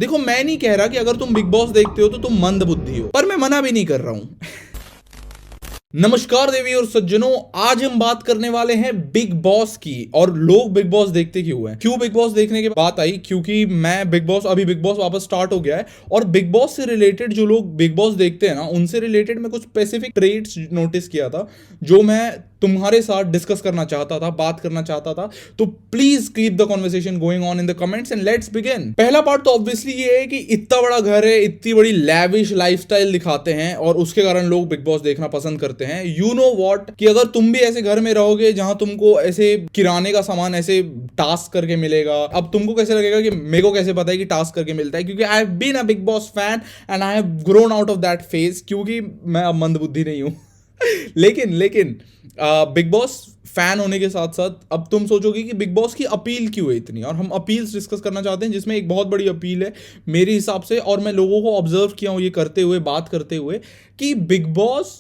देखो मैं नहीं कह रहा कि अगर तुम बिग बॉस देखते हो तो तुम मंद बुद्धि हो, पर मैं मना भी नहीं कर रहा हूं। नमस्कार देवी और सज्जनों, आज हम बात करने वाले हैं बिग बॉस की। और लोग बिग बॉस देखते क्यों हैं, क्यों बिग बॉस देखने की बात आई, क्योंकि मैं बिग बॉस वापस स्टार्ट हो गया है और बिग बॉस से रिलेटेड जो लोग बिग बॉस देखते हैं ना, उनसे रिलेटेड मैं कुछ स्पेसिफिक ट्रेड्स नोटिस किया था जो मैं तुम्हारे साथ डिस्कस करना चाहता था, बात करना चाहता था। तो please keep the conversation going on in the comments and let's begin. पहला पार्ट तो ऑब्वियसली ये है कि इतना बड़ा घर है, इतनी बड़ी लैविश लाइफस्टाइल दिखाते हैं और उसके कारण लोग बिग बॉस देखना पसंद करते हैं। यू नो व्हाट, कि अगर तुम भी ऐसे घर में रहोगे जहां तुमको ऐसे किराने का सामान ऐसे टास्क करके मिलेगा, अब तुमको कैसे लगेगा कि मेरे को कैसे पता है कि टास्क करके मिलता है, क्योंकि I have been a Bigg Boss fan and I have grown out of that phase, क्योंकि मैं अब मंदबुद्धि नहीं हूं। लेकिन बिग बॉस फैन होने के साथ साथ अब तुम सोचोगे कि बिग बॉस की अपील क्यों है इतनी, और हम अपील्स डिस्कस करना चाहते हैं, जिसमें एक बहुत बड़ी अपील है मेरे हिसाब से, और मैं लोगों को ऑब्जर्व किया हूं ये करते हुए, बात करते हुए, कि बिग बॉस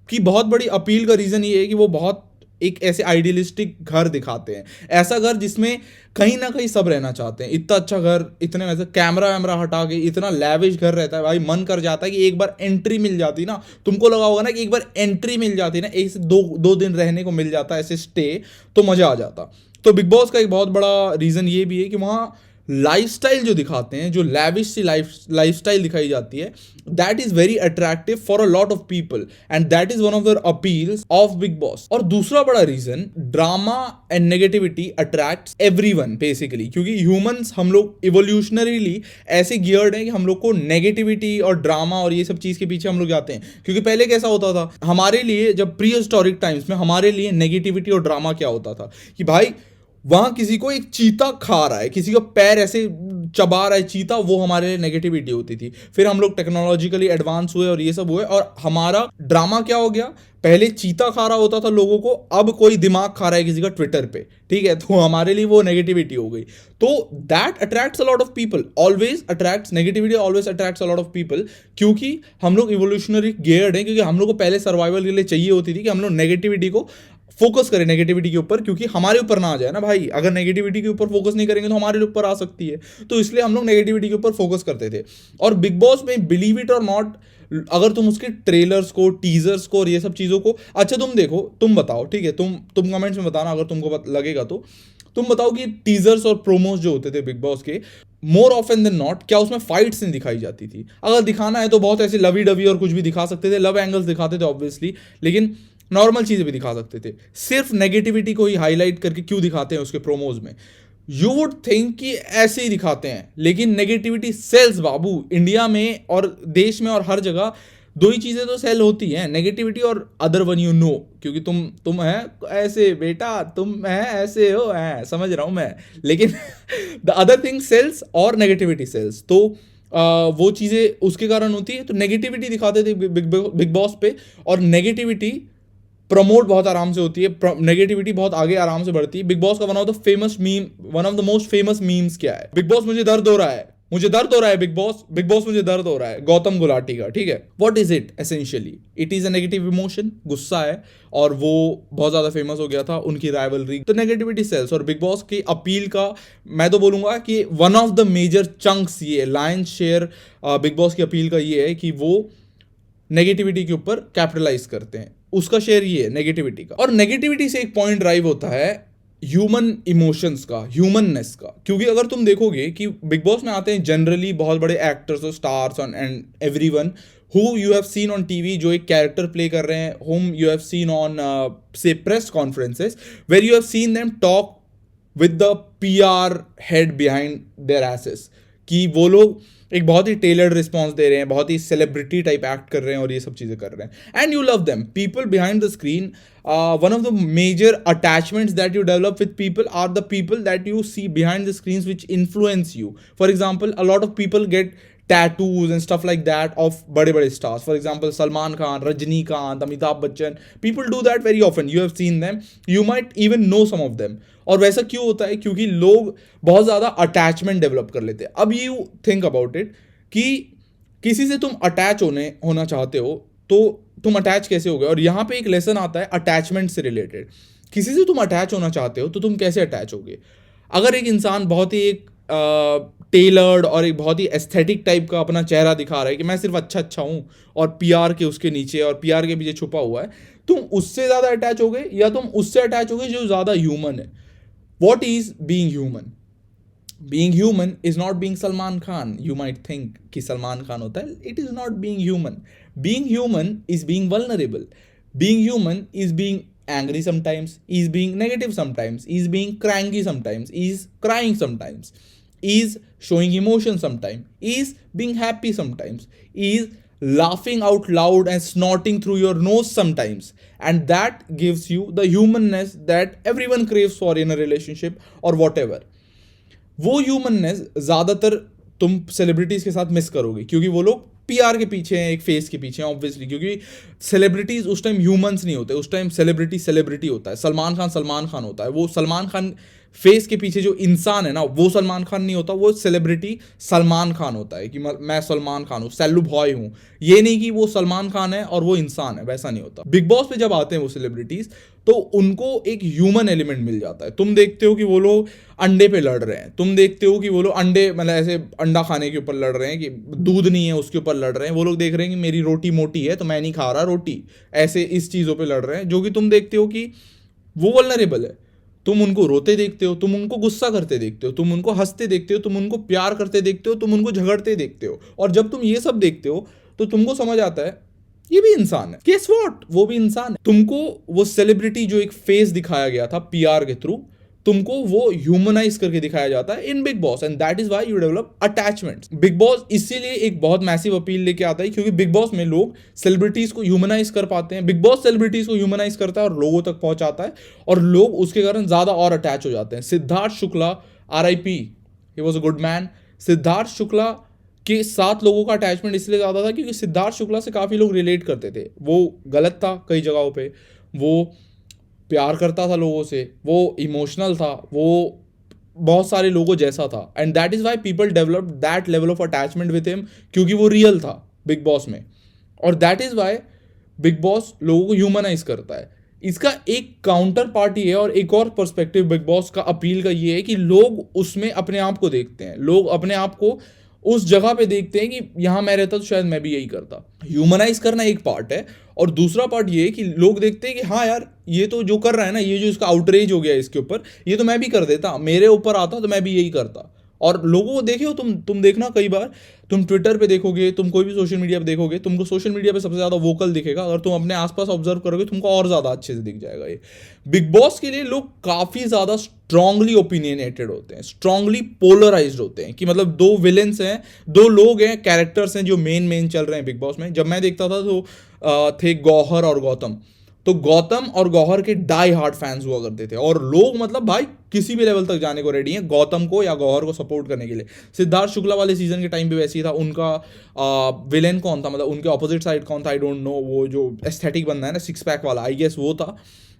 की बहुत बड़ी अपील का रीजन ये है कि वो बहुत एक ऐसे आइडियलिस्टिक घर दिखाते हैं, ऐसा घर जिसमें कहीं ना कहीं सब रहना चाहते हैं। इतना अच्छा घर, इतने वैसे कैमरा वैमरा हटा के इतना लैविश घर रहता है भाई, मन कर जाता है कि एक बार एंट्री मिल जाती ना, तुमको लगा होगा ना कि एक बार एंट्री मिल जाती ना, एक से दो दिन रहने को मिल जाता ऐसे स्टे, तो मजा आ जाता। तो बिग बॉस का एक बहुत बड़ा रीजन ये भी है कि वहाँ लाइफस्टाइल जो दिखाते हैं, जो लैविश सी लाइफस्टाइल दिखाई जाती है, that is very attractive for a lot of people and that is one of the appeals of Bigg Boss. और दूसरा बड़ा reason, drama and negativity attracts everyone basically, क्योंकि ह्यूमंस हम लोग इवोल्यूशनरीली ऐसे गियर्ड हैं कि हम लोग को नेगेटिविटी और ड्रामा और ये सब चीज के पीछे हम लोग जाते हैं। क्योंकि पहले कैसा होता था हमारे लिए, जब प्री हिस्टोरिक टाइम्स में हमारे लिए नेगेटिविटी और ड्रामा क्या होता था कि भाई वहां किसी को एक चीता खा रहा है, किसी का पैर ऐसे चबा रहा है चीता, वो हमारे लिए नेगेटिविटी होती थी। फिर हम लोग टेक्नोलॉजिकली एडवांस हुए और ये सब हुए, और हमारा ड्रामा क्या हो गया, पहले चीता खा रहा होता था लोगों को, अब कोई दिमाग खा रहा है किसी का ट्विटर पे, ठीक है, तो हमारे लिए वो नेगेटिविटी हो गई। तो that attracts a lot of people, always attracts negativity, always attracts a lot of people, क्योंकि हम लोग इवोल्यूशनरी गियर्ड हैं, क्योंकि हम लोग को पहले सर्वाइवल के लिए चाहिए होती थी कि हम लोग नेगेटिविटी को फोकस करें, नेगेटिविटी के ऊपर, क्योंकि हमारे ऊपर ना आ जाए ना भाई, अगर नेगेटिविटी के ऊपर फोकस नहीं करेंगे तो हमारे ऊपर आ सकती है, तो इसलिए हम लोग नेगेटिविटी के ऊपर फोकस करते थे। और बिग बॉस में, बिलीव इट और नॉट, अगर तुम उसके ट्रेलर्स को, टीजर्स को और ये सब चीज़ों को, अच्छा तुम देखो, तुम बताओ, ठीक है, तुम कमेंट्स में बताना अगर तुमको लगेगा तो, तुम बताओ कि टीजर्स और प्रोमोस जो होते थे बिग बॉस के, मोर ऑफन देन नॉट, क्या उसमें फाइट्स नहीं दिखाई जाती थी? अगर दिखाना है तो बहुत ऐसे लवी डवी और कुछ भी दिखा सकते थे, लव एंगल्स दिखाते थे ऑब्वियसली, लेकिन नॉर्मल चीज़ें भी दिखा सकते थे। सिर्फ नेगेटिविटी को ही हाईलाइट करके क्यों दिखाते हैं उसके प्रोमोज में? यू वुड थिंक कि ऐसे ही दिखाते हैं, लेकिन नेगेटिविटी सेल्स बाबू, इंडिया में और देश में और हर जगह दो ही चीज़ें तो सेल होती हैं, नेगेटिविटी और अदर वन, यू नो, क्योंकि तुम है ऐसे बेटा, तुम है ऐसे हो, है समझ रहा हूँ मैं, लेकिन द अदर थिंग सेल्स और नेगेटिविटी सेल्स, तो वो चीज़ें उसके कारण होती है। तो नेगेटिविटी दिखाते थे बिग बॉस पे, और नेगेटिविटी प्रमोट बहुत आराम से होती है, नेगेटिविटी बहुत आगे आराम से बढ़ती है। बिग बॉस का one of the most famous memes क्या है? बिग बॉस मुझे दर्द हो रहा है, मुझे दर्द हो रहा है, बिग बॉस मुझे दर्द हो रहा है, गौतम गुलाटी का, ठीक है। What is it essentially? It is a negative emotion, गुस्सा है, और वो बहुत ज्यादा फेमस हो गया था उनकी राइवलरी, तो नेगेटिविटी सेल्स। और बिग बॉस की अपील का मैं तो बोलूंगा कि one of the major chunks, ये लायंस शेयर बिग बॉस की अपील का ये है कि वो नेगेटिविटी के ऊपर कैपिटलाइज करते हैं, उसका शेयर ये है नेगेटिविटी का। और नेगेटिविटी से एक पॉइंट ड्राइव होता है ह्यूमन इमोशंस का, ह्यूमननेस का, क्योंकि अगर तुम देखोगे कि बिग बॉस में आते हैं जनरली बहुत बड़े एक्टर्स और stars and everyone who you have seen on TV, जो एक कैरेक्टर प्ले कर रहे हैं, whom you have seen on say press conferences where you have seen them talk with the PR head behind their asses, कि वो लोग एक बहुत ही टेलर्ड रिस्पॉन्स दे रहे हैं, बहुत ही सेलिब्रिटी टाइप एक्ट कर रहे हैं और ये सब चीज़ें कर रहे हैं, and you love them. People behind the screen, one of the major attachments that you develop with people are the people that you see behind the screens which influence you. For example, a lot of people get tattoos and stuff like that of बड़े stars. For example, Salman Khan, Rajnikant, Amitabh Bachchan. People do that very often. You have seen them. You might even know some of them. और वैसा क्यों होता है? क्योंकि लोग बहुत ज़्यादा अटैचमेंट डेवलप कर लेते हैं। अब यू थिंक अबाउट इट कि किसी से तुम अटैच होना चाहते हो, तो तुम अटैच कैसे हो गए? और यहाँ पे एक लेसन आता है अटैचमेंट से रिलेटेड। किसी से तुम अटैच होना चाहते हो तो तुम कैसे अटैच होगे? अगर एक इंसान बहुत ही एक टेलर्ड और एक बहुत ही एस्थेटिक टाइप का अपना चेहरा दिखा रहा है कि मैं सिर्फ अच्छा हूं, और पीआर के उसके नीचे और पीआर के पीछे छुपा हुआ है, तुम उससे ज्यादा अटैच हो गए या तुम उससे अटैच हो गए जो ज्यादा ह्यूमन है? What is being human? Being human is not being Salman Khan. You might think कि सलमान खान होता है. It is not being human. Being human is being vulnerable. Being human is being angry sometimes, is being negative sometimes, is being cranky sometimes, is crying sometimes, is showing emotion sometimes, is being happy sometimes, is laughing out loud and snorting through your nose sometimes. And that gives you the humanness that everyone craves for in a relationship or whatever. वो humanness ज़्यादातर तुम celebrities के साथ miss करोगे, क्योंकि वो लोग PR के पीछे हैं, एक फेस के पीछे हैं ऑब्वियसली, क्योंकि सेलिब्रिटीज़ उस टाइम ह्यूमंस नहीं होते, उस टाइम सेलिब्रिटी होता है. सलमान खान होता है. वो सलमान खान फेस के पीछे जो इंसान है ना, वो सलमान खान नहीं होता, वो सेलिब्रिटी सलमान खान होता है कि मैं सलमान खान हूँ, सेल्लू बॉय हूँ. ये नहीं कि वो सलमान खान है और वो इंसान है, वैसा नहीं होता. बिग बॉस पे जब आते हैं वो सेलिब्रिटीज, तो उनको एक ह्यूमन एलिमेंट मिल जाता है. तुम देखते हो कि वो लोग अंडे पे लड़ रहे हैं, तुम देखते हो कि वो लोग अंडे मतलब ऐसे अंडा खाने के ऊपर लड़ रहे हैं, कि दूध नहीं है उसके ऊपर लड़ रहे हैं. वो लोग देख रहे हैं कि मेरी रोटी मोटी है तो मैं नहीं खा रहा रोटी, ऐसे इस चीज़ों पे लड़ रहे हैं, जो कि तुम देखते हो कि वो वल्नरेबल है. तुम उनको रोते देखते हो, तुम उनको गुस्सा करते देखते हो, तुम उनको हंसते देखते हो, तुम उनको प्यार करते देखते हो, तुम उनको झगड़ते देखते हो. और जब तुम ये सब देखते हो तो तुमको समझ आता है ये भी इंसान है. गेस व्हाट, वो भी इंसान है. तुमको वो सेलिब्रिटी जो एक फेस दिखाया गया था पीआर के थ्रू, तुमको वो ह्यूमनाइज करके दिखाया जाता है in Bigg Boss, and that is why you develop attachments. Bigg Boss इसीलिए एक बहुत मैसिव अपील लेके आता है, क्योंकि बिग बॉस में लोग सेलिब्रिटीज को ह्यूमनाइज कर पाते हैं. बिग बॉस सेलिब्रिटीज को ह्यूमनाइज करता है और लोगों तक पहुंचाता है, और लोग उसके कारण ज्यादा और अटैच हो जाते हैं. Siddharth Shukla, RIP, he was a good man. Siddharth Shukla के साथ लोगों का अटैचमेंट इसलिए ज़्यादा था क्योंकि सिद्धार्थ शुक्ला से काफ़ी लोग रिलेट करते थे. वो गलत था कई जगहों पे, वो प्यार करता था लोगों से, वो इमोशनल था, वो बहुत सारे लोगों जैसा था, and that is why people develop that level of attachment with him, क्योंकि वो रियल था बिग बॉस में. और that is why big boss लोगों को ह्यूमनाइज करता है. इसका एक काउंटर पार्ट ये है, और एक और पर्सपेक्टिव बिग बॉस का अपील का ये है कि लोग उसमें अपने आप को देखते हैं. लोग अपने आप को उस जगह पे देखते हैं कि यहाँ मैं रहता तो शायद मैं भी यही करता. ह्यूमनाइज करना एक पार्ट है, और दूसरा पार्ट ये है कि लोग देखते हैं कि हाँ यार, ये तो जो कर रहा है ना, ये जो इसका आउटरेज हो गया इसके ऊपर, ये तो मैं भी कर देता, मेरे ऊपर आता तो मैं भी यही करता. और लोगों को देखे हो तुम देखना, कई बार तुम ट्विटर पे देखोगे, तुम कोई भी सोशल मीडिया पे देखोगे, तुमको सोशल मीडिया पे सबसे ज़्यादा वोकल दिखेगा. अगर तुम अपने आसपास ऑब्जर्व करोगे तुमको और ज़्यादा अच्छे से दिख जाएगा. ये बिग बॉस के लिए लोग काफ़ी ज़्यादा स्ट्रांगली ओपिनियनेटेड होते हैं, स्ट्रांगली पोलराइज्ड होते हैं, कि मतलब दो विलेंस हैं, दो लोग हैं, कैरेक्टर्स हैं जो मेन चल रहे हैं बिग बॉस में. जब मैं देखता था तो थे गौहर और गौतम. तो गौतम और गौहर के डाई हार्ड फैंस हुआ करते थे, और लोग मतलब भाई किसी भी लेवल तक जाने को रेडी हैं गौतम को या गौहर को सपोर्ट करने के लिए. सिद्धार्थ शुक्ला वाले सीजन के टाइम पे वैसे ही था. उनका विलेन कौन था, मतलब उनके ऑपोजिट साइड कौन था, आई डोंट नो. वो जो एस्थेटिक बंदा है ना, 6 पैक वाला, आई गेस वो था.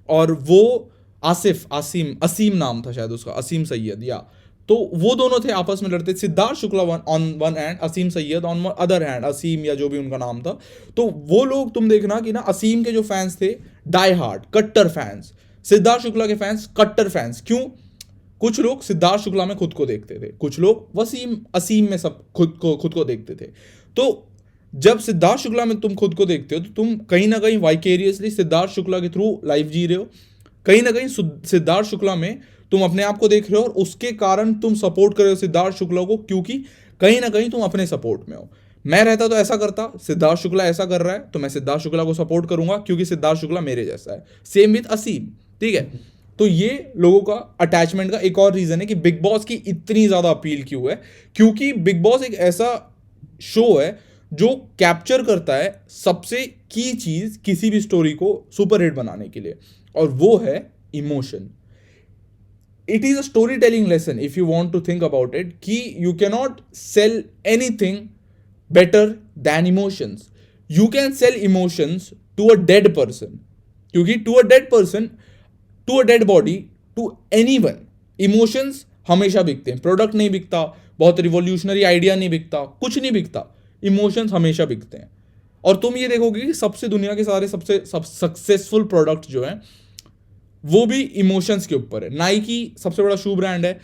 और वो असीम नाम था शायद उसका, असीम सैयद, या तो वो दोनों थे आपस में लड़ते. Siddharth Shukla on one hand, Asim Sayed on other hand, Asim या जो भी उनका नाम था. तो वो लोग तुम देखना कि ना, असीम के जो फैंस थे डाई हार्ड कट्टर फैंस, सिद्धार्थ शुक्ला के फैंस कट्टर फैंस. क्यों? कुछ लोग सिद्धार्थ शुक्ला में खुद को देखते थे, कुछ लोग असीम में सब खुद को देखते थे. तो जब सिद्धार्थ शुक्ला में तुम खुद को देखते हो तो तुम कहीं ना कहीं वाइकेरियसली सिद्धार्थ शुक्ला के थ्रू लाइफ जी रहे हो. कहीं ना कहीं सिद्धार्थ शुक्ला में तुम अपने आप को देख रहे हो, और उसके कारण तुम सपोर्ट कर रहे हो सिद्धार्थ शुक्ला को, क्योंकि कहीं ना कहीं तुम अपने सपोर्ट में हो. मैं रहता तो ऐसा करता, सिद्धार्थ शुक्ला ऐसा कर रहा है तो मैं सिद्धार्थ शुक्ला को सपोर्ट करूंगा, क्योंकि सिद्धार्थ शुक्ला मेरे जैसा है. सेम विथ असीम, ठीक है. तो ये लोगों का अटैचमेंट का एक और रीजन है कि बिग बॉस की इतनी ज्यादा अपील क्यों है, क्योंकि बिग बॉस एक ऐसा शो है जो कैप्चर करता है सबसे की चीज किसी भी स्टोरी को सुपर हिट बनाने के लिए, और वो है emotion. It is a storytelling lesson if you want to think about it, कि you cannot sell anything better than emotions. You can sell emotions to a dead person, क्योंकि to a dead person, to a dead body, to anyone, emotions हमेशा बिकते हैं. Product नहीं बिकता, बहुत revolutionary idea नहीं बिकता, कुछ नहीं बिकता, इमोशंस हमेशा बिकते हैं. और तुम ये देखोगे कि सबसे दुनिया के सारे सबसे सक्सेसफुल प्रोडक्ट जो हैं वो भी इमोशंस के ऊपर है. नाइकी सबसे बड़ा शू ब्रांड है,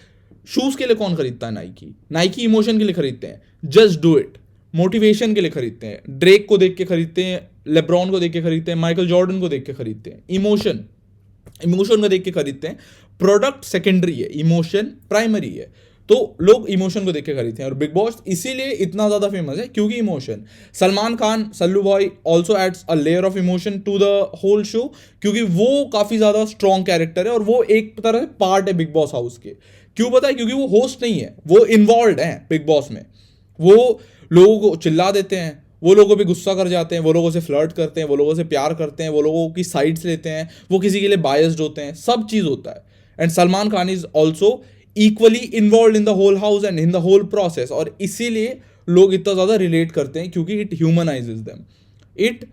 शूज के लिए कौन खरीदता है? नाइकी। नाइकी इमोशन के लिए खरीदते हैं, जस्ट डू इट। मोटिवेशन के लिए खरीदते हैं, ड्रेक को देख के खरीदते हैं, लेब्रॉन को देख के खरीदते हैं, माइकल जॉर्डन को देख के खरीदते हैं। इमोशन, इमोशन को देख के खरीदते हैं। प्रोडक्ट सेकेंडरी है, इमोशन प्राइमरी है। तो लोग इमोशन को देख के खरीदते हैं, और बिग बॉस इसीलिए इतना ज्यादा फेमस है क्योंकि emotion. Salman Khan, Sallu boy also adds a layer of emotion to the whole show, क्योंकि वो काफी ज्यादा स्ट्रॉन्ग कैरेक्टर है और वो एक तरह से पार्ट है बिग बॉस हाउस के। क्यों पता है? क्योंकि वो होस्ट नहीं है, वो इन्वॉल्व है बिग बॉस में। वो लोगों को चिल्ला देते हैं, वो लोगों पे गुस्सा कर जाते हैं, वो लोगों से फ्लर्ट करते हैं, वो लोगों से प्यार करते हैं, वो लोगों की साइड्स लेते हैं, वो किसी के लिए बायस्ड होते हैं, सब चीज़ होता है। And Salman Khan is also equally involve in the whole house and in the whole process, और इसीलिए लोग इतना ज़्यादा रिलेट करते हैं क्योंकि it humanizes them, it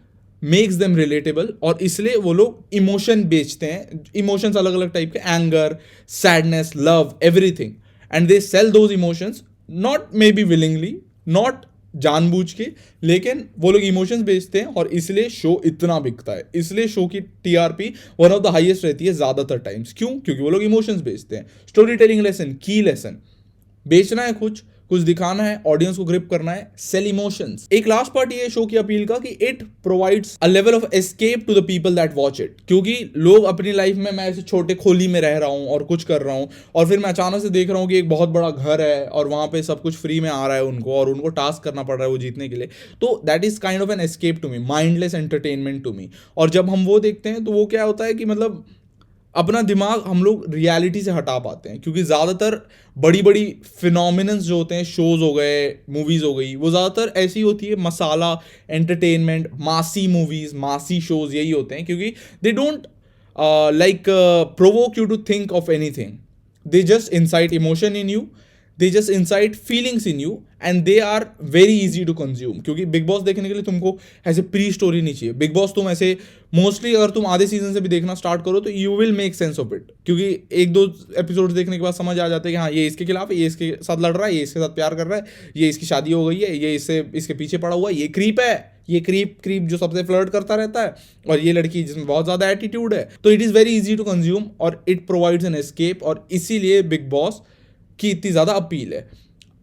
makes them relatable, और इसलिए वो लोग इमोशन बेचते हैं। इमोशंस अलग अलग टाइप के, anger, sadness, love, everything, and they sell those emotions, not may be willingly, not जानबूझ के, लेकिन वो लोग इमोशंस बेचते हैं और इसलिए शो इतना बिकता है। इसलिए शो की TRP one of the highest रहती है ज्यादातर टाइम्स। क्यों? क्योंकि वो लोग इमोशंस बेचते हैं। स्टोरी टेलिंग लेसन, की लेसन, बेचना है, कुछ दिखाना है, ऑडियंस को ग्रिप करना है, सेल इमोशंस। एक लास्ट पार्ट ये शो की अपील का कि it provides a level of escape to the people that watch it. क्योंकि लोग अपनी लाइफ में, मैं ऐसे छोटे खोली में रह रहा हूँ और कुछ कर रहा हूँ, और फिर मैं अचानक से देख रहा हूँ कि एक बहुत बड़ा घर है और वहाँ पे सब कुछ फ्री में आ रहा है उनको, और उनको टास्क करना पड़ रहा है वो जीतने के लिए। तो that is kind of an escape to me, mindless entertainment to me. और जब हम वो देखते हैं तो वो क्या होता है कि मतलब अपना दिमाग हम लोग रियलिटी से हटा पाते हैं, क्योंकि ज़्यादातर बड़ी बड़ी फिनोमिनन्स जो होते हैं, शोज़ हो गए, मूवीज़ हो गई, वो ज़्यादातर ऐसी होती है, masala entertainment, massy movies, massy shows यही होते हैं, क्योंकि they don't like provoke you to think of anything, they just incite emotion in you, they just incite feelings in you, and they are very easy to consume. क्योंकि Bigg Boss देखने के लिए तुमको ऐसे प्री स्टोरी नहीं चाहिए। Big boss तुम ऐसे मोस्टली अगर तुम आधे सीजन से भी देखना स्टार्ट करो तो you will make sense of it, क्योंकि एक दो एपिसोड्स देखने के बाद समझ आ जाता है कि हाँ, ये इसके खिलाफ है, ये इसके साथ लड़ रहा है, ये इसके साथ प्यार कर रहा है, ये इसकी शादी हो गई है, ये इससे इसके पीछे पड़ा हुआ है, ये क्रीप है, ये क्रीप जो सबसे फ्लर्ट करता रहता है, और ये लड़की जिसमें बहुत ज़्यादा एटीट्यूड है। तो it is very easy to consume और इट प्रोवाइड्स एन एस्केप, और इसीलिए बिग बॉस की इतनी ज़्यादा अपील है।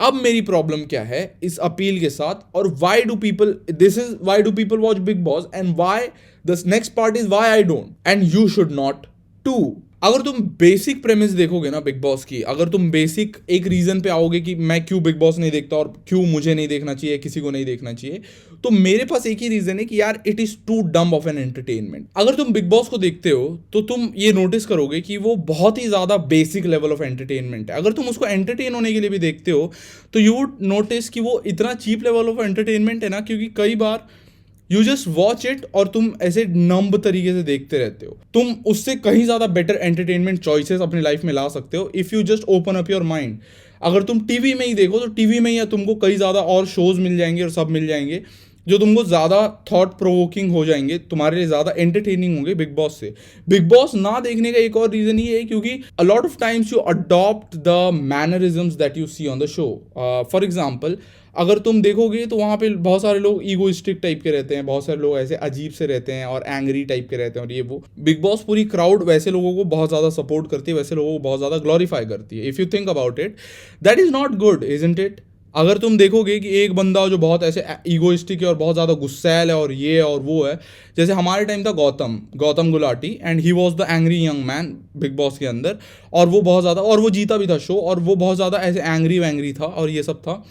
अब मेरी प्रॉब्लम क्या है इस अपील के साथ, और why do people watch Bigg Boss, and why the next part is why I don't, and you should not too. अगर तुम बेसिक प्रेमिस देखोगे ना बिग बॉस की, अगर तुम बेसिक एक रीजन पे आओगे कि मैं क्यों बिग बॉस नहीं देखता और क्यों मुझे नहीं देखना चाहिए, किसी को नहीं देखना चाहिए, तो मेरे पास एक ही रीजन है कि यार it is too dumb of an entertainment. अगर तुम बिग बॉस को देखते हो तो तुम ये नोटिस करोगे कि वो बहुत ही ज्यादा बेसिक लेवल ऑफ एंटरटेनमेंट है। अगर तुम उसको एंटरटेन होने के लिए भी देखते हो तो यू वुड नोटिस कि वो इतना चीप लेवल ऑफ एंटरटेनमेंट है ना, क्योंकि कई बार यू जस्ट वॉच इट और तुम ऐसे नंब तरीके से देखते रहते हो। तुम उससे कहीं ज़्यादा बेटर एंटरटेनमेंट चॉइसेस अपनी लाइफ में ला सकते हो if you just open up your mind. अगर तुम टीवी में ही देखो तो टीवी में ही तुमको कई ज़्यादा और शोज़ मिल जाएंगे और सब मिल जाएंगे जो तुमको ज़्यादा थॉट प्रोवोकिंग हो जाएंगे, तुम्हारे लिए ज़्यादा एंटरटेनिंग होंगे बिग बॉस से। बिग बॉस ना देखने का एक और रीज़न ये है क्योंकि a lot of times you adopt the mannerisms that you see on the show. For example, अगर तुम देखोगे तो वहाँ पे बहुत सारे लोग ईगोइस्टिक टाइप के रहते हैं, बहुत सारे लोग ऐसे अजीब से रहते हैं और एंग्री टाइप के रहते हैं, और ये वो बिग बॉस पूरी क्राउड वैसे लोगों को बहुत ज़्यादा सपोर्ट करती है, वैसे लोगों को बहुत ज़्यादा ग्लोरीफाई करती है। If you think about it, that is not good, isn't it? अगर तुम देखोगे कि एक बंदा जो बहुत ऐसे ईगोइस्टिक है और बहुत ज़्यादा गुस्सैल है और ये और वो है, जैसे हमारे टाइम था Gautam Gulati, and he was the angry young man big Boss के अंदर, और वो बहुत ज़्यादा, और वो जीता भी था शो, और वो बहुत ज़्यादा ऐसे एंग्री वैंग्री था और ये सब था,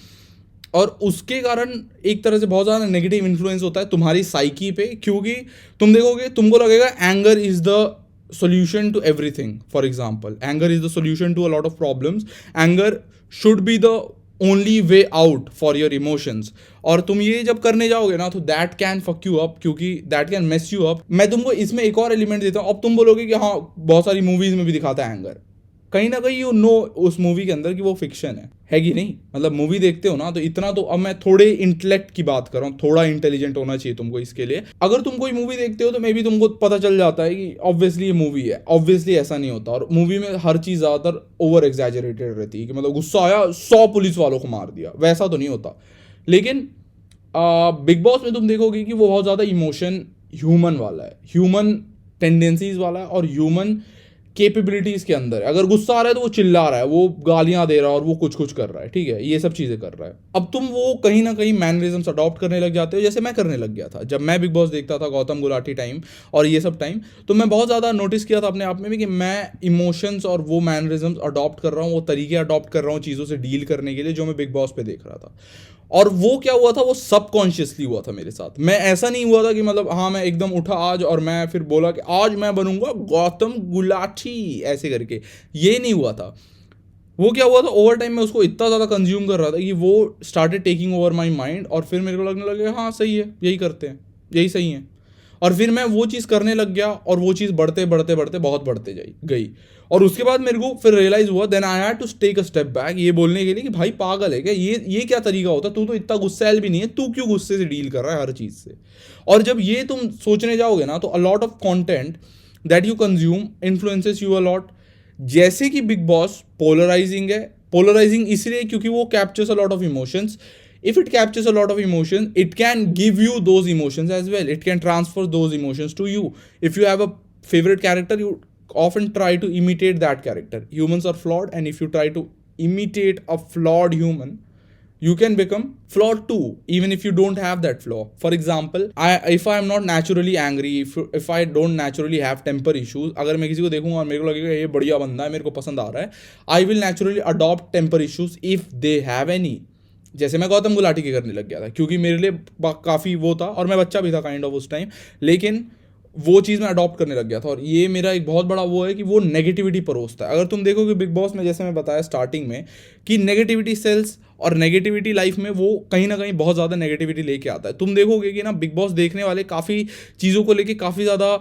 और उसके कारण एक तरह से बहुत ज़्यादा नेगेटिव इन्फ्लुएंस होता है तुम्हारी साइकी पे, क्योंकि तुम देखोगे तुमको लगेगा anger is the solution to everything. For example, anger is the solution to a lot of problems. Anger should be the only way out for your emotions. और तुम ये जब करने जाओगे ना तो that can fuck you up, क्योंकि that can mess you up. मैं तुमको इसमें एक और एलिमेंट देता हूँ। अब तुम बोलोगे कि हाँ, बहुत सारी मूवीज में भी दिखाता है एंगर, कहीं ना कहीं यू नो उस मूवी के अंदर कि वो फिक्शन है कि नहीं? मतलब मूवी देखते हो ना तो इतना तो, अब मैं थोड़े इंटेलेक्ट की बात कर रहा हूँ, थोड़ा इंटेलिजेंट होना चाहिए तुमको इसके लिए। अगर तुम कोई मूवी देखते हो तो मे बी तुमको पता चल जाता है कि ऑब्वियसली ये मूवी है, ऑब्वियसली ऐसा नहीं होता, और मूवी में हर चीज़ ज़्यादातर ओवर एग्जैजरेटेड रहती है कि मतलब गुस्सा आया 100 पुलिस वालों को मार दिया, वैसा तो नहीं होता। लेकिन बिग बॉस में तुम देखोगे कि वो बहुत ज़्यादा इमोशन ह्यूमन वाला है, ह्यूमन टेंडेंसीज वाला है, और ह्यूमन कैपेबिलिटीज के अंदर है। अगर गुस्सा आ रहा है तो वो चिल्ला रहा है, वो गालियां दे रहा है और वो कुछ कुछ कर रहा है, ठीक है, ये सब चीजें कर रहा है। अब तुम वो कहीं ना कहीं मैनरिज्म्स अडॉप्ट करने लग जाते हो, जैसे मैं करने लग गया था जब मैं बिग बॉस देखता था, गौतम गुलाटी टाइम और ये सब टाइम। तो मैं बहुत ज़्यादा नोटिस किया था अपने आप में भी कि मैं इमोशंस और वो मैनरिज्म्स अडॉप्ट कर रहा हूँ, वो तरीके अडॉप्ट कर रहा हूँ चीज़ों से डील करने के लिए जो मैं बिग बॉस पे देख रहा था। और वो क्या हुआ था, वो सबकॉन्शियसली हुआ था मेरे साथ। मैं ऐसा नहीं हुआ था कि मतलब हाँ मैं एकदम उठा आज और मैं फिर बोला कि आज मैं बनूंगा गौतम गुलाटी ऐसे करके, ये नहीं हुआ था। वो क्या हुआ था, ओवर टाइम में उसको इतना ज़्यादा कंज्यूम कर रहा था कि वो started taking over my mind और फिर मेरे को लगने लगे हाँ सही है, यही करते हैं, यही सही है। और फिर मैं वो चीज़ करने लग गया और वो चीज़ बढ़ते बढ़ते बढ़ते बहुत बढ़ते गई। और उसके बाद मेरे को फिर रियलाइज हुआ, then I had to take a step back, ये बोलने के लिए कि भाई पागल है क्या, ये क्या तरीका होता है, तू तो इतना गुस्सैल भी नहीं है, तू क्यों गुस्से से डील कर रहा है हर चीज़ से। और जब ये तुम सोचने जाओगे ना तो अ lot of content that you consume influences you a lot. जैसे कि बिग बॉस पोलराइजिंग है, पोलराइजिंग इसलिए क्योंकि वो captures a lot of emotions. If it captures a lot of emotion, it can give you those emotions as well. It can transfer those emotions to you. If you have a favorite character, you often try to imitate that character. Humans are flawed, and if you try to imitate a flawed human, you can become flawed too, even if you don't have that flaw. For example, if I am not naturally angry, if I don't naturally have temper issues, अगर मैं किसी को देखूंगा और मेरे को लगेगा ये बढ़िया बंदा है, मेरे को पसंद आ रहा है, I will naturally adopt temper issues if they have any. जैसे मैं गौतम गुलाटी के करने लग गया था क्योंकि मेरे लिए काफ़ी वो था और मैं बच्चा भी था काइंड ऑफ उस टाइम, लेकिन वो चीज़ मैं अडॉप्ट करने लग गया था। और ये मेरा एक बहुत बड़ा वो है कि वो नेगेटिविटी परोसता है। अगर तुम देखोगे बिग बॉस में, जैसे मैं बताया स्टार्टिंग में कि नेगेटिविटी सेल्स और नेगेटिविटी लाइफ में वो कहीं ना कहीं बहुत ज़्यादा नेगेटिविटी लेके आता है। तुम देखोगे कि ना बिग बॉस देखने वाले काफ़ी चीज़ों को लेके काफ़ी ज़्यादा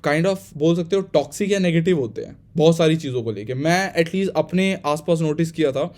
काइंड ऑफ बोल सकते हो टॉक्सिक या नेगेटिव होते हैं बहुत सारी चीज़ों को लेके। मैं एटलीस्ट अपने आसपास नोटिस किया था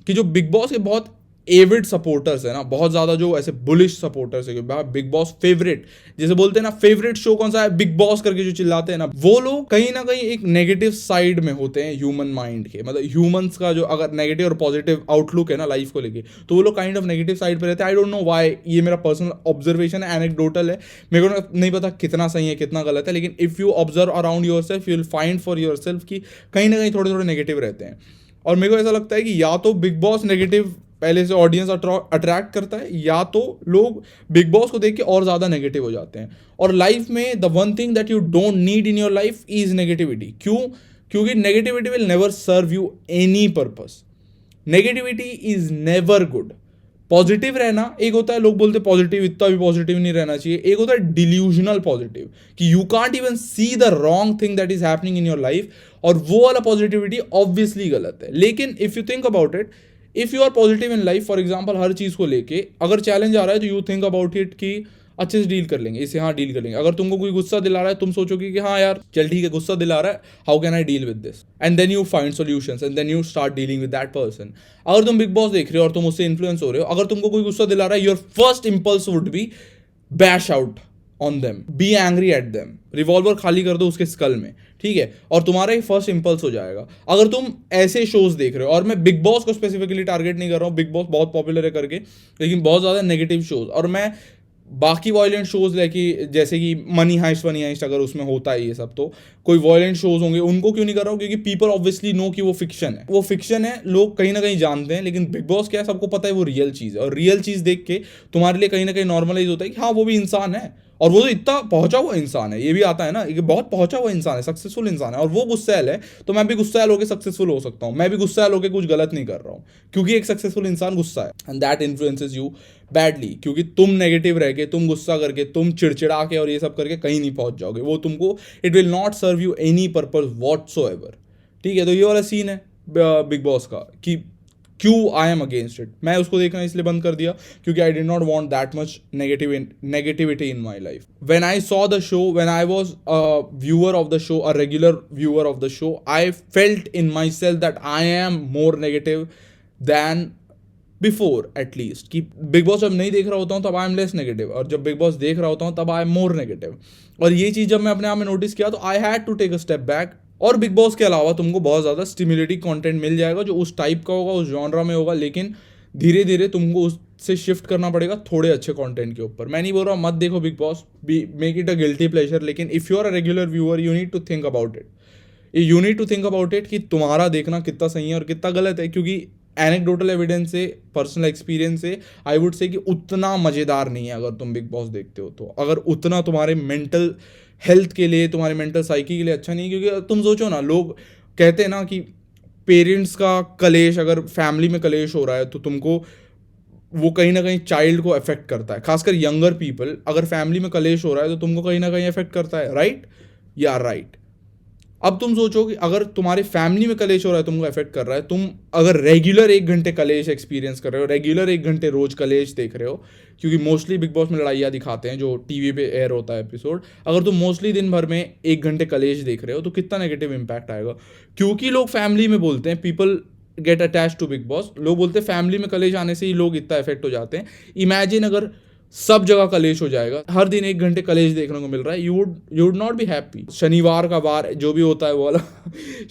कि जो बिग बॉस के बहुत एविड सपोर्टर्स है ना, बहुत ज़्यादा जो ऐसे बुलिश सपोर्टर्स है, बिग बॉस फेवरेट जैसे बोलते हैं ना, फेवरेट शो कौन सा है बिग बॉस करके जो चिल्लाते हैं ना, वो लोग कहीं ना कहीं एक नेगेटिव साइड में होते हैं ह्यूमन माइंड के। मतलब ह्यूमंस का जो अगर नेगेटिव और पॉजिटिव आउटलुक है ना लाइफ को लेके, तो वो लोग काइंड ऑफ नेगेटिव साइड पर रहते हैं। आई डोंट नो वाई, ये मेरा पर्सनल ऑब्जर्वेशन है, एनेक्डोटल है, मेरे को नहीं पता कितना सही है कितना गलत है, लेकिन if you observe around your self you will find for your self कि कहीं ना कहीं थोड़े थोड़े नेगेटिव रहते हैं। और मेरे को ऐसा लगता है कि या तो बिग बॉस नेगेटिव पहले से ऑडियंस अट्रैक्ट करता है, या तो लोग बिग बॉस को देख के और ज़्यादा नेगेटिव हो जाते हैं। और लाइफ में the one thing that you don't need in your life is negativity. क्यों? क्योंकि negativity will never serve you any purpose. Negativity is never good. Positive रहना एक होता है, लोग बोलते हैं पॉजिटिव, इतना भी पॉजिटिव नहीं रहना चाहिए। एक होता है डिल्यूजनल पॉजिटिव कि you can't even see the wrong thing that is happening in your life, और वो वाला पॉजिटिविटी ऑब्वियसली गलत है। लेकिन if you think about it, if you are positive in life, for example हर चीज़ को लेके अगर चैलेंज आ रहा है तो यू थिंक अबाउट इट कि अच्छे से डील कर लेंगे इसे, हाँ डील कर लेंगे। अगर तुमको कोई गुस्सा दिला रहा है, तुम सोचोगे कि हाँ यार चल ठीक है गुस्सा दिला रहा है, how can I deal with this, and then you find solutions and then you start dealing with that person. अगर तुम बिग बॉस देख रहे हो और तुम उससे इन्फ्लुएंस हो रहे हो, अगर तुमको कोई गुस्सा दिला रहा है, your first impulse would be bash out on them, be angry at them, revolver खाली कर दो उसके स्कल में, ठीक है, और तुम्हारा एक फर्स्ट इंपल्स हो जाएगा। अगर तुम ऐसे शोज देख रहे हो, और मैं बिग बॉस को स्पेसिफिकली टारगेट नहीं कर रहा हूँ, बिग बॉस बहुत पॉपुलर है करके, लेकिन बहुत ज़्यादा नेगेटिव शोज, और मैं बाकी वॉयलेंट शोज लेके जैसे कि मनी हाइस्ट अगर उसमें होता है ये सब, तो कोई वॉयलेंट शोज होंगे उनको क्यों नहीं कर रहा हूँ, क्योंकि पीपल ऑब्वियसली नो कि वो फिक्शन है, लोग कहीं ना कहीं जानते हैं। लेकिन बिग बॉस क्या है, सबको पता है वो रियल चीज़ है, और रियल चीज़ देख के तुम्हारे लिए कहीं ना कहीं नॉर्मलाइज होता है कि हाँ वो भी इंसान है, और वो तो इतना पहुंचा हुआ इंसान है, ये भी आता है ना, ये बहुत पहुंचा हुआ इंसान है, सक्सेसफुल इंसान है, और वो गुस्सैल है, तो मैं भी गुस्सैल होकर सक्सेसफुल हो सकता हूँ, मैं भी गुस्सैल होकर कुछ गलत नहीं कर रहा हूँ, क्योंकि एक सक्सेसफुल इंसान गुस्सा है, and that influences you badly. क्योंकि तुम नेगेटिव रह के, तुम गुस्सा करके, तुम चिड़चिड़ा के और ये सब करके कहीं नहीं पहुंच जाओगे, वो तुमको it will not serve you any purpose whatsoever. ठीक है, तो ये वाला सीन है बिग बॉस का कि क्यों आई एम अगेंस्ट इट। मैं उसको देखना इसलिए बंद कर दिया क्योंकि I did not want that much negativity in my life. When I saw the show, when I was a viewer of the show, a regular viewer of the show, I felt in my self that I am more negative then before at least. कि big boss जब नहीं देख रहा होता हूँ तब I am less negative, और जब बिग बॉस देख रहा होता हूँ तब आई एम मोर नेगेटिव। और ये चीज़ जब मैं अपने आप में नोटिस किया तो I had to take a step back. और बिग बॉस के अलावा तुमको बहुत ज़्यादा स्टिमुलेटिंग कंटेंट मिल जाएगा जो उस टाइप का होगा, उस जॉनरा में होगा, लेकिन धीरे धीरे तुमको उससे शिफ्ट करना पड़ेगा थोड़े अच्छे कंटेंट के ऊपर। मैं नहीं बोल रहा मत देखो Bigg Boss, be make it a guilty pleasure, लेकिन if you are a regular viewer you need to think about it. You need to think about it कि तुम्हारा देखना कितना सही है और कितना गलत है, क्योंकि एनेक्डोटल एविडेंस से, पर्सनल एक्सपीरियंस से आई वुड से कि उतना मज़ेदार नहीं है अगर तुम बिग बॉस देखते हो तो। अगर उतना तुम्हारे मेंटल हेल्थ के लिए, तुम्हारे मेंटल साइकी के लिए अच्छा नहीं, क्योंकि तुम सोचो ना, लोग कहते हैं ना कि पेरेंट्स का कलेश, अगर फैमिली में कलेश हो रहा है तो तुमको वो कहीं ना कहीं चाइल्ड को अफेक्ट करता है, खासकर यंगर पीपल। अगर फैमिली में कलेश हो रहा है तो तुमको कहीं ना कहीं अफेक्ट करता है, राइट या राइट। अब तुम सोचो कि अगर तुम्हारे फैमिली में कलेश हो रहा है, तुमको अफेक्ट कर रहा है, तुम अगर रेगुलर 1 घंटे कलेश एक्सपीरियंस कर रहे हो, रेगुलर 1 घंटे रोज कलेश देख रहे हो, क्योंकि मोस्टली बिग बॉस में लड़ाइयाँ दिखाते हैं जो टीवी पे एयर होता है एपिसोड, अगर तुम मोस्टली दिन भर में 1 घंटे कलेश देख रहे हो तो कितना नेगेटिव इंपैक्ट आएगा। क्योंकि लोग फैमिली में बोलते हैं, people get attach to Bigg Boss, लोग बोलते हैं फैमिली में कलेश आने से ही लोग इतना इफेक्ट हो जाते हैं। इमेजिन अगर सब जगह कलेश हो जाएगा, हर दिन 1 घंटे कलेश देखने को मिल रहा है, you would not be happy. शनिवार का वार जो भी होता है वो वाला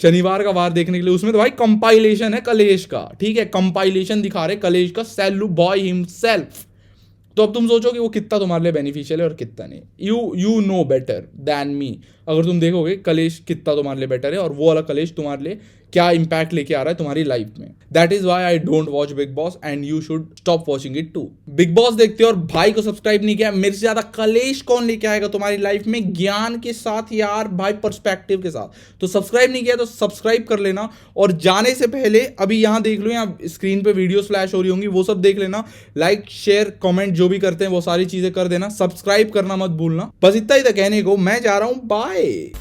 शनिवार का वार देखने के लिए, उसमें तो भाई कंपाइलेशन है कलेश का, ठीक है, कंपाइलेशन दिखा रहे कलेश का, सेल्लू बॉय हिमसेल्फ। तो अब तुम सोचो कि वो कितना तुम्हारे लिए बेनिफिशियल है और कितना नहीं। You know better than me. अगर तुम देखोगे कलेश कितना तुम्हारे लिए बेटर है और वो वाला कलेश तुम्हारे लिए क्या इंपैक्ट लेके आ रहा है तुम्हारी लाइफ में। That is why I don't watch Bigg Boss and you should stop watching it too. Bigg Boss देखते हो और भाई को सब्सक्राइब नहीं किया, मेरे से ज्यादा कलेश कौन लेके आएगा तुम्हारी लाइफ में, ज्ञान के साथ यार भाई, पर्सपेक्टिव के साथ। तो सब्सक्राइब नहीं किया तो सब्सक्राइब कर लेना, और जाने से पहले अभी यहाँ देख लो, यहाँ स्क्रीन पे वीडियो फ्लैश हो रही होंगी, वो सब देख लेना, लाइक शेयर कमेंट जो भी करते हैं वो सारी चीजें कर देना, सब्सक्राइब करना मत भूलना। बस इतना ही था कहने को, मैं जा रहा हूँ, बाय।